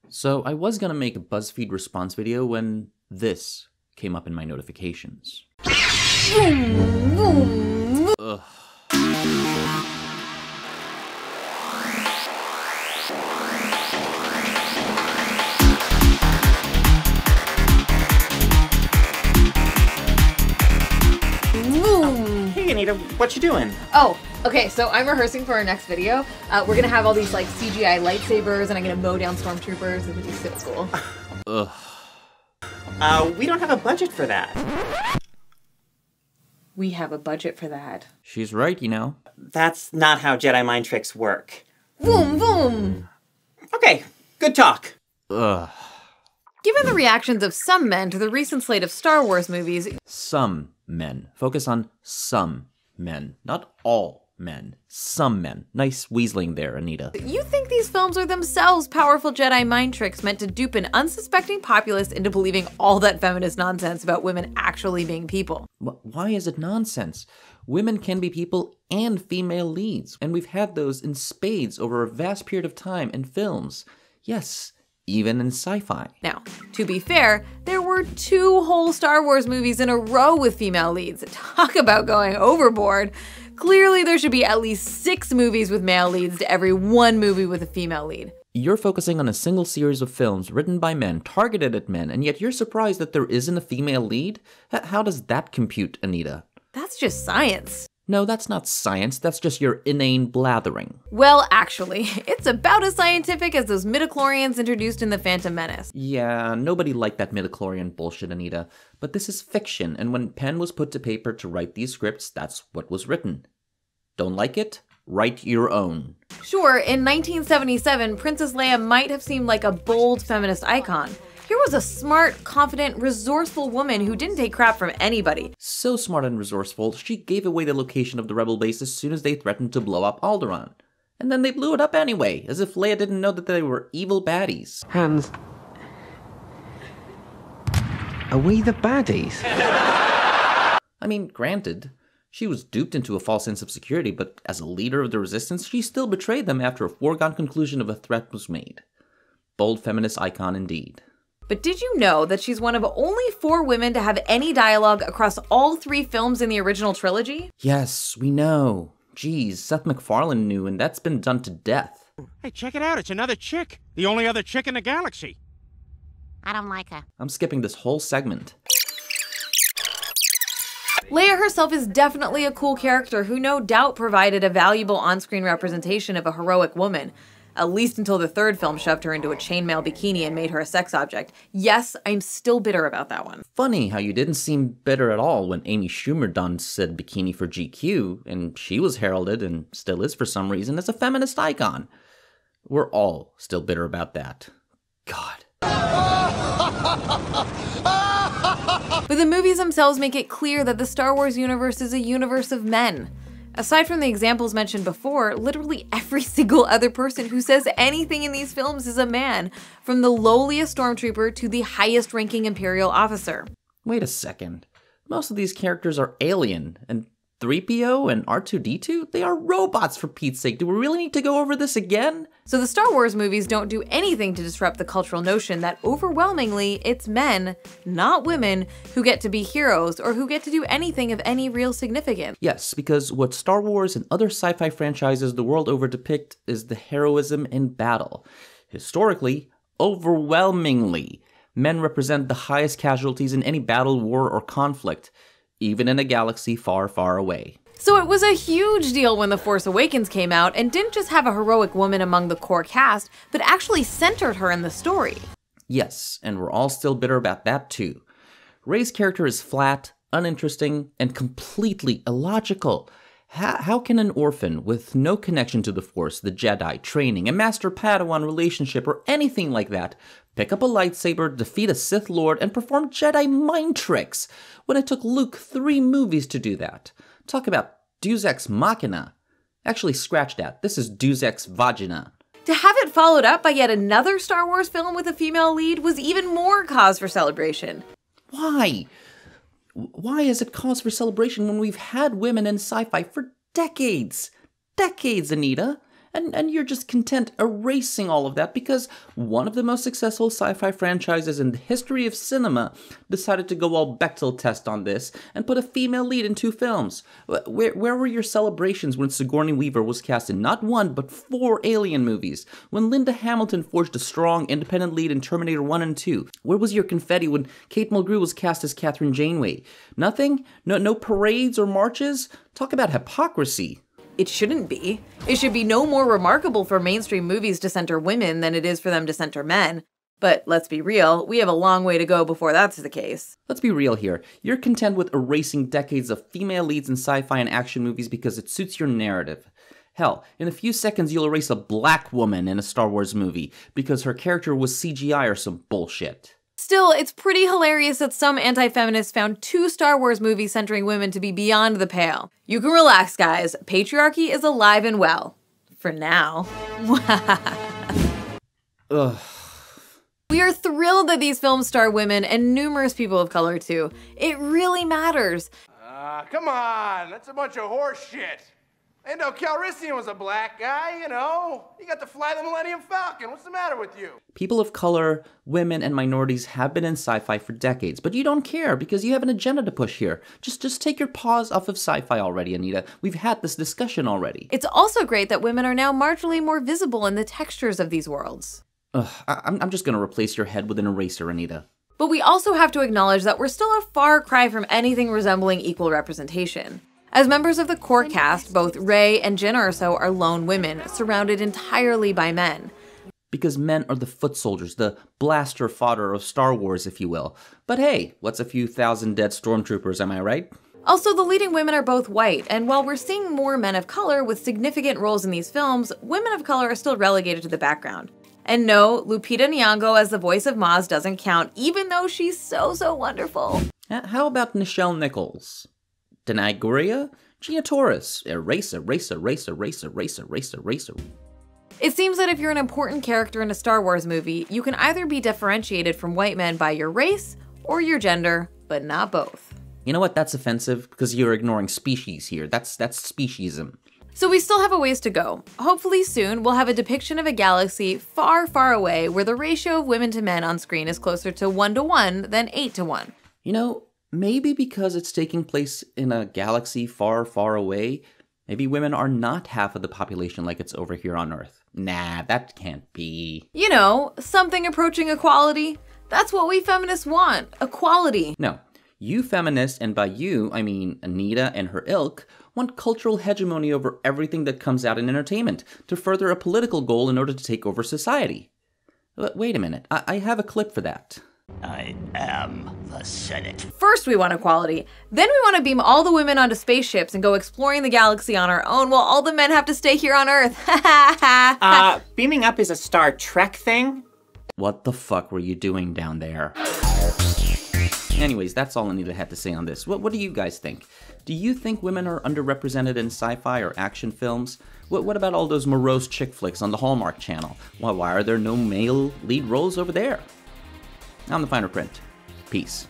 So I was gonna make a BuzzFeed response video when this came up in my notifications. Ugh. Hey Anita, what you doing? Oh, okay, so I'm rehearsing for our next video. We're gonna have all these like CGI lightsabers and I'm gonna mow down stormtroopers. It's gonna be so cool. Ugh. We don't have a budget for that. We have a budget for that. She's right, you know. That's not how Jedi mind tricks work. Boom, boom! Okay, good talk. Ugh. Given the reactions of some men to the recent slate of Star Wars movies, Some men. Focus on some men. Not all men. Some men. Nice weaseling there, Anita. you think these films are themselves powerful Jedi mind tricks meant to dupe an unsuspecting populace into believing all that feminist nonsense about women actually being people. Why is it nonsense? Women can be people and female leads, and we've had those in spades over a vast period of time in films. Yes, even in sci-fi. Now, to be fair, there were 2 whole Star Wars movies in a row with female leads. Talk about going overboard. Clearly, there should be at least 6 movies with male leads to every 1 movie with a female lead. You're focusing on a single series of films written by men, targeted at men, and yet you're surprised that there isn't a female lead? How does that compute, Anita? That's just science. No, that's not science, that's just your inane blathering. Well, actually, it's about as scientific as those midichlorians introduced in The Phantom Menace. Yeah, nobody liked that midichlorian bullshit, Anita. But this is fiction, and when pen was put to paper to write these scripts, that's what was written. Don't like it? Write your own. Sure, in 1977, Princess Leia might have seemed like a bold feminist icon. Here was a smart, confident, resourceful woman who didn't take crap from anybody. So smart and resourceful, she gave away the location of the rebel base as soon as they threatened to blow up Alderaan. And then they blew it up anyway, as if Leia didn't know that they were evil baddies. Hans, are we the baddies? I mean, granted, she was duped into a false sense of security, but as a leader of the resistance, she still betrayed them after a foregone conclusion of a threat was made. Bold feminist icon indeed. But did you know that she's one of only 4 women to have any dialogue across all 3 films in the original trilogy? Yes, we know. Geez, Seth MacFarlane knew, and that's been done to death. Hey, check it out. It's another chick. The only other chick in the galaxy. I don't like her. I'm skipping this whole segment. Leia herself is definitely a cool character who no doubt provided a valuable on-screen representation of a heroic woman. At least until the 3rd film shoved her into a chainmail bikini and made her a sex object. Yes, I'm still bitter about that one. Funny how you didn't seem bitter at all when Amy Schumer donned said bikini for GQ, and she was heralded, and still is for some reason, as a feminist icon. We're all still bitter about that. God. But the movies themselves make it clear that the Star Wars universe is a universe of men. Aside from the examples mentioned before, literally every single other person who says anything in these films is a man, from the lowliest stormtrooper to the highest-ranking Imperial officer. Wait a second. Most of these characters are alien, and 3PO and R2-D2? They are robots, for Pete's sake. Do we really need to go over this again? So the Star Wars movies don't do anything to disrupt the cultural notion that overwhelmingly it's men, not women, who get to be heroes or who get to do anything of any real significance. Yes, because what Star Wars and other sci-fi franchises the world over depict is the heroism in battle. Historically, overwhelmingly, men represent the highest casualties in any battle, war, or conflict, even in a galaxy far, far away. So it was a huge deal when The Force Awakens came out and didn't just have a heroic woman among the core cast, but actually centered her in the story. Yes, and we're all still bitter about that too. Rey's character is flat, uninteresting, and completely illogical. How can an orphan with no connection to the Force, the Jedi, training, a Master-Padawan relationship, or anything like that, pick up a lightsaber, defeat a Sith Lord, and perform Jedi mind tricks, when it took Luke 3 movies to do that? Talk about Deus Ex Machina. Actually, scratch that. This is Deus Ex Vagina. To have it followed up by yet another Star Wars film with a female lead was even more cause for celebration. Why? Why is it cause for celebration when we've had women in sci-fi for decades? Decades, Anita. And you're just content erasing all of that because one of the most successful sci-fi franchises in the history of cinema decided to go all Bechdel test on this and put a female lead in 2 films. Where were your celebrations when Sigourney Weaver was cast in not 1 but 4 Alien movies? When Linda Hamilton forged a strong, independent lead in Terminator 1 and 2? Where was your confetti when Kate Mulgrew was cast as Catherine Janeway? Nothing? No parades or marches? Talk about hypocrisy. It shouldn't be. It should be no more remarkable for mainstream movies to center women than it is for them to center men. But let's be real, we have a long way to go before that's the case. Let's be real here. You're content with erasing decades of female leads in sci-fi and action movies because it suits your narrative. Hell, in a few seconds you'll erase a black woman in a Star Wars movie because her character was CGI or some bullshit. Still, it's pretty hilarious that some anti-feminists found 2 Star Wars movies centering women to be beyond the pale. You can relax, guys. Patriarchy is alive and well. For now. Ugh. We are thrilled that these films star women and numerous people of color too. It really matters. Come on, that's a bunch of horse shit. Lando Calrissian was a black guy, you know. He got to fly the Millennium Falcon. What's the matter with you? People of color, women, and minorities have been in sci-fi for decades, but you don't care because you have an agenda to push here. Just take your paws off of sci-fi already, Anita. We've had this discussion already. It's also great that women are now marginally more visible in the textures of these worlds. Ugh, I'm just gonna replace your head with an eraser, Anita. But we also have to acknowledge that we're still a far cry from anything resembling equal representation. As members of the core cast, both Rey and Jyn Erso are lone women, surrounded entirely by men. Because men are the foot soldiers, the blaster fodder of Star Wars, if you will. But hey, what's a few thousand dead stormtroopers, am I right? Also, the leading women are both white, and while we're seeing more men of color with significant roles in these films, women of color are still relegated to the background. And no, Lupita Nyong'o as the voice of Maz doesn't count, even though she's so wonderful. How about Nichelle Nichols? Danai Gurria? Gina Torres? Erase. It seems that if you're an important character in a Star Wars movie, you can either be differentiated from white men by your race or your gender, but not both. You know what? That's offensive because you're ignoring species here. That's speciesism. So we still have a ways to go. Hopefully soon we'll have a depiction of a galaxy far, far away where the ratio of women to men on screen is closer to 1:1 than 8:1. You know, maybe because it's taking place in a galaxy far, far away, maybe women are not half of the population like it's over here on Earth. Nah, that can't be. You know, something approaching equality. That's what we feminists want, equality. No, you feminists, and by you, I mean Anita and her ilk, want cultural hegemony over everything that comes out in entertainment to further a political goal in order to take over society. Wait a minute, I have a clip for that. I am the Senate. First we want equality, then we want to beam all the women onto spaceships and go exploring the galaxy on our own while all the men have to stay here on Earth. Beaming up is a Star Trek thing? What the fuck were you doing down there? Anyways, that's all Anita had to say on this. What do you guys think? Do you think women are underrepresented in sci-fi or action films? What about all those morose chick flicks on the Hallmark Channel? Why are there no male lead roles over there? I'm the Finer Print. Peace.